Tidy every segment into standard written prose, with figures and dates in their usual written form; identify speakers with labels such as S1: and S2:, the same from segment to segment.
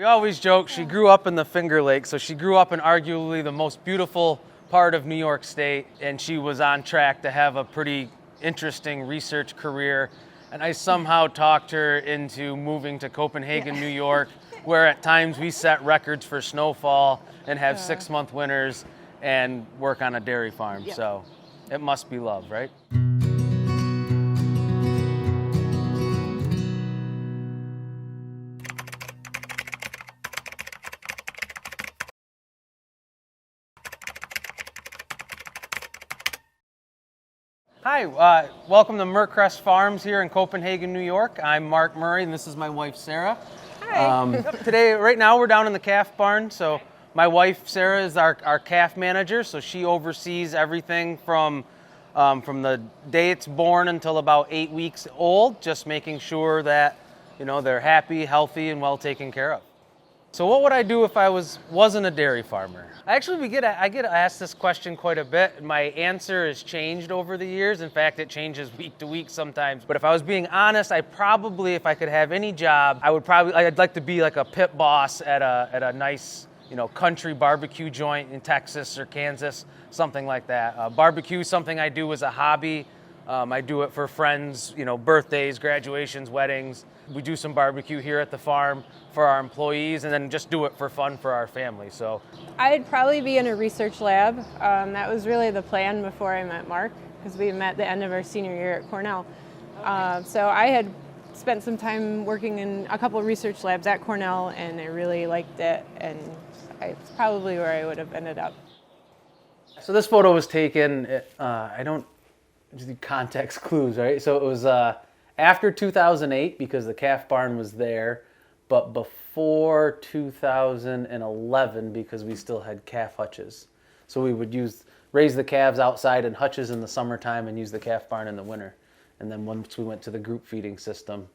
S1: We always joke she grew up in the Finger Lakes, so she grew up in arguably the most beautiful part of New York State, and she was on track to have a pretty interesting research career. And I somehow talked her into moving to Copenhagen, New York, where at times we set records for snowfall and have 6-month winters and work on a dairy farm. So it must be love, right? Hi, welcome to Murcrest Farms here in Copenhagen, New York. I'm Mark Murray, and this is my wife, Sarah.
S2: Hi.
S1: Today, right now, we're down in the calf barn. So my wife, Sarah, is our calf manager. So she oversees everything from the day it's born until about 8 weeks old, just making sure that, you know, they're happy, healthy, and well taken care of. So what would I do if I wasn't a dairy farmer? Actually, I get asked this question quite a bit. My answer has changed over the years. In fact, it changes week to week sometimes. But if I was being honest, I probably, if I could have any job, I'd like to be like a pit boss at a nice, you know, country barbecue joint in Texas or Kansas, something like that. Barbecue is something I do as a hobby. I do it for friends, you know, birthdays, graduations, weddings. We do some barbecue here at the farm for our employees, and then just do it for fun for our family. So
S2: I'd probably be in a research lab. That was really the plan before I met Mark, because we met at the end of our senior year at Cornell. So I had spent some time working in a couple of research labs at Cornell, and I really liked it, and it's probably where I would have ended up.
S1: So this photo was taken, I don't just need context clues, right? So it was after 2008 because the calf barn was there, but before 2011 because we still had calf hutches. So we would raise the calves outside in hutches in the summertime and use the calf barn in the winter. And then once we went to the group feeding system,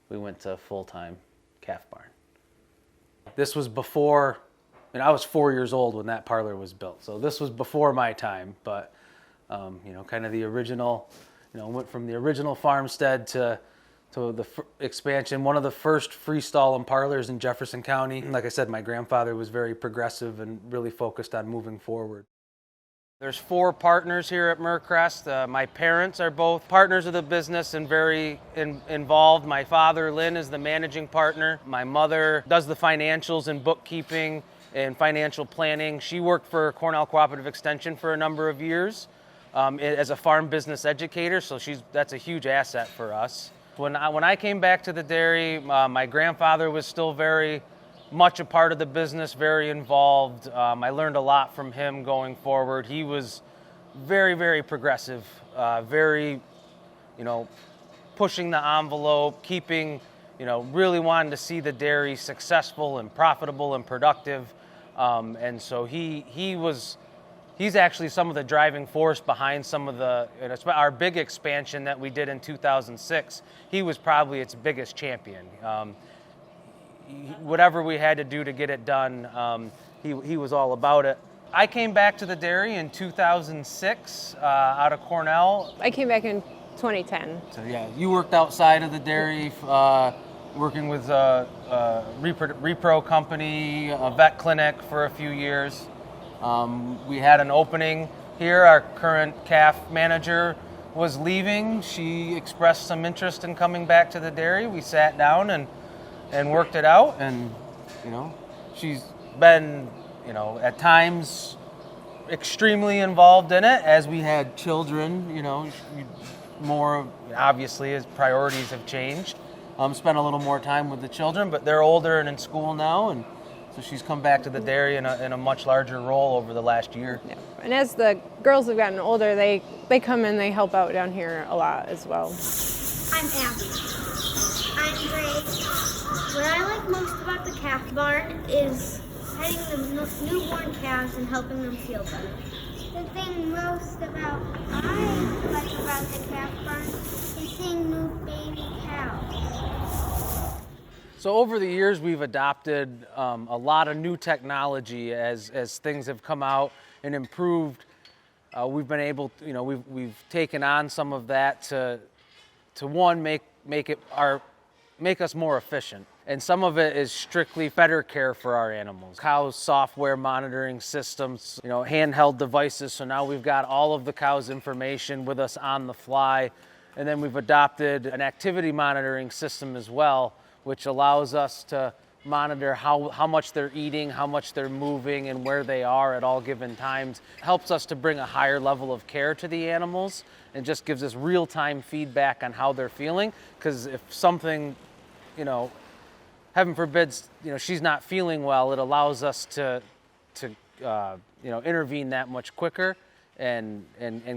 S1: we went to full-time calf barn. This was before, and I was 4 years old when that parlor was built. So this was before my time, but you know, kind of the original, you know, went from the original farmstead to the expansion. One of the first freestall and parlors in Jefferson County. Like I said, my grandfather was very progressive and really focused on moving forward. There's 4 partners here at Murcrest. My parents are both partners of the business and very involved. My father, Lynn, is the managing partner. My mother does the financials and bookkeeping and financial planning. She worked for Cornell Cooperative Extension for a number of years. As a farm business educator, so that's a huge asset for us. When I came back to the dairy, my grandfather was still very much a part of the business, very involved. I learned a lot from him going forward. He was very, very progressive, very, you know, pushing the envelope, keeping, you know, really wanting to see the dairy successful and profitable and productive. And so he's actually some of the driving force behind some of our big expansion that we did in 2006. He was probably its biggest champion. Whatever we had to do to get it done, he was all about it. I came back to the dairy in 2006 out of Cornell.
S2: I came back in 2010.
S1: So yeah, you worked outside of the dairy, working with a repro company, a vet clinic for a few years. We had an opening here. Our current calf manager was leaving. She expressed some interest in coming back to the dairy. We sat down and worked it out, and you know, she's been, you know, at times extremely involved in it. As we had children, you know, more obviously as priorities have changed. Spent a little more time with the children, but they're older and in school now, and so she's come back to the dairy in a much larger role over the last year. Yeah.
S2: And as the girls have gotten older, they come in, they help out down here a lot as well.
S3: I'm Abby. I'm Grace. What I like most about the calf barn is petting the newborn calves and helping them feel better. The thing most I like about the calf barn is seeing new baby cows.
S1: So over the years, we've adopted a lot of new technology as things have come out and improved. We've been able to, you know, we've taken on some of that to one, make it our make us more efficient. And some of it is strictly better care for our animals. Cows' software monitoring systems, handheld devices. So now we've got all of the cow's information with us on the fly. And then we've adopted an activity monitoring system as well, which allows us to monitor how much they're eating, how much they're moving, and where they are at all given times. It helps us to bring a higher level of care to the animals and just gives us real-time feedback on how they're feeling. Because if something, heaven forbids, she's not feeling well, it allows us to intervene that much quicker and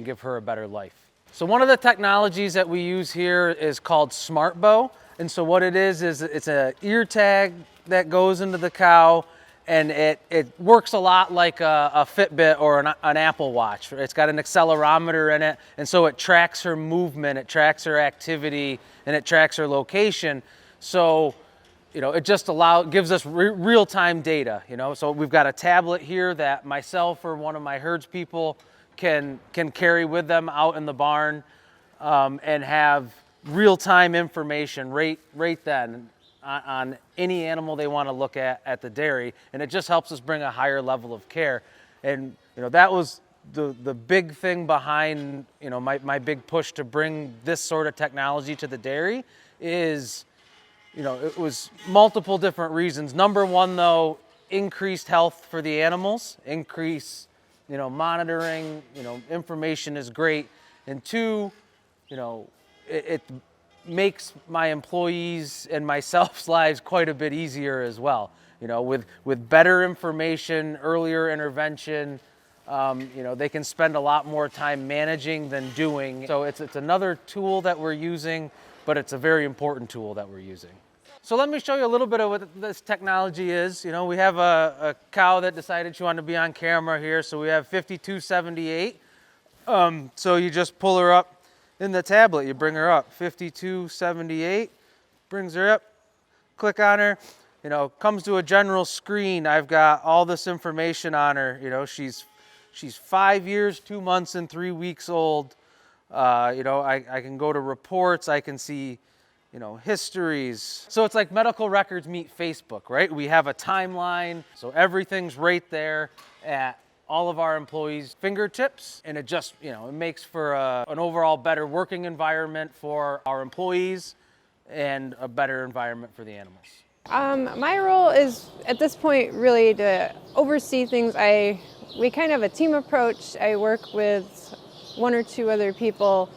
S1: give her a better life. So one of the technologies that we use here is called SmartBow. And so what it is it's an ear tag that goes into the cow, and it works a lot like a Fitbit or an Apple Watch. It's got an accelerometer in it, and so it tracks her movement, it tracks her activity, and it tracks her location. So, it just gives us real-time data, So we've got a tablet here that myself or one of my herds people can carry with them out in the barn, and have real-time information right then on any animal they want to look at the dairy, and it just helps us bring a higher level of care. And that was the big thing behind my big push to bring this sort of technology to the dairy is it was multiple different reasons. Number one, though, increased health for the animals, monitoring, information is great, and two, it makes my employees and myself's lives quite a bit easier as well. With better information, earlier intervention, they can spend a lot more time managing than doing. So it's another tool that we're using, but it's a very important tool that we're using. So let me show you a little bit of what this technology is. We have a cow that decided she wanted to be on camera here, so we have 5278. So you just pull her up in the tablet, you bring her up, 5278, brings her up, click on her, comes to a general screen. I've got all this information on her. She's 5 years, 2 months, and 3 weeks old. I can go to reports, I can see, histories. So it's like medical records meet Facebook, right? We have a timeline, so everything's right there at all of our employees' fingertips, and it just, it makes for an overall better working environment for our employees and a better environment for the animals.
S2: My role is at this point really to oversee things. We kind of have a team approach. I work with one or two other people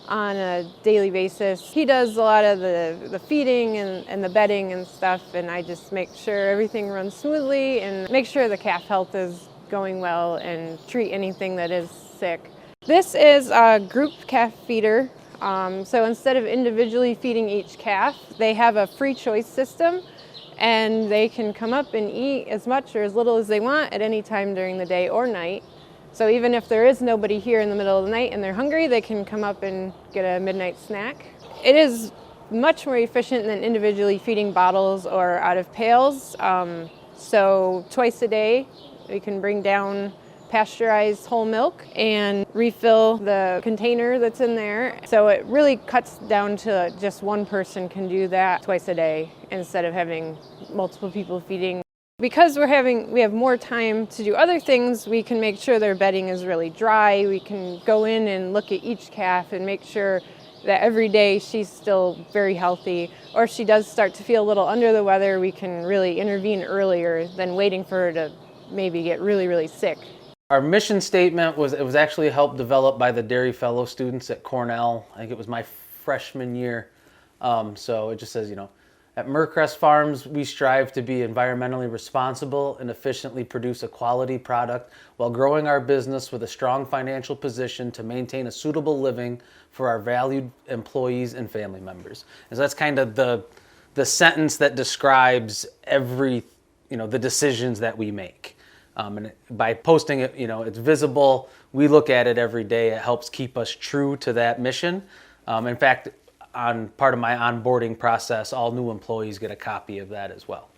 S2: on a daily basis. He does a lot of the feeding and the bedding and stuff, and I just make sure everything runs smoothly and make sure the calf health is going well and treat anything that is sick. This is a group calf feeder. So instead of individually feeding each calf, they have a free choice system, and they can come up and eat as much or as little as they want at any time during the day or night. So even if there is nobody here in the middle of the night and they're hungry, they can come up and get a midnight snack. It is much more efficient than individually feeding bottles or out of pails. So twice a day, we can bring down pasteurized whole milk and refill the container that's in there. So it really cuts down to just one person can do that twice a day instead of having multiple people feeding. Because we have more time to do other things, we can make sure their bedding is really dry. We can go in and look at each calf and make sure that every day she's still very healthy. Or if she does start to feel a little under the weather, we can really intervene earlier than waiting for her to maybe get really, really sick.
S1: Our mission statement was actually helped develop by the Dairy Fellow students at Cornell. I think it was my freshman year. So it just says, at Murcrest Farms, we strive to be environmentally responsible and efficiently produce a quality product while growing our business with a strong financial position to maintain a suitable living for our valued employees and family members. And so that's kind of the sentence that describes every, the decisions that we make. And by posting it, it's visible. We look at it every day. It helps keep us true to that mission. In fact, on part of my onboarding process, all new employees get a copy of that as well.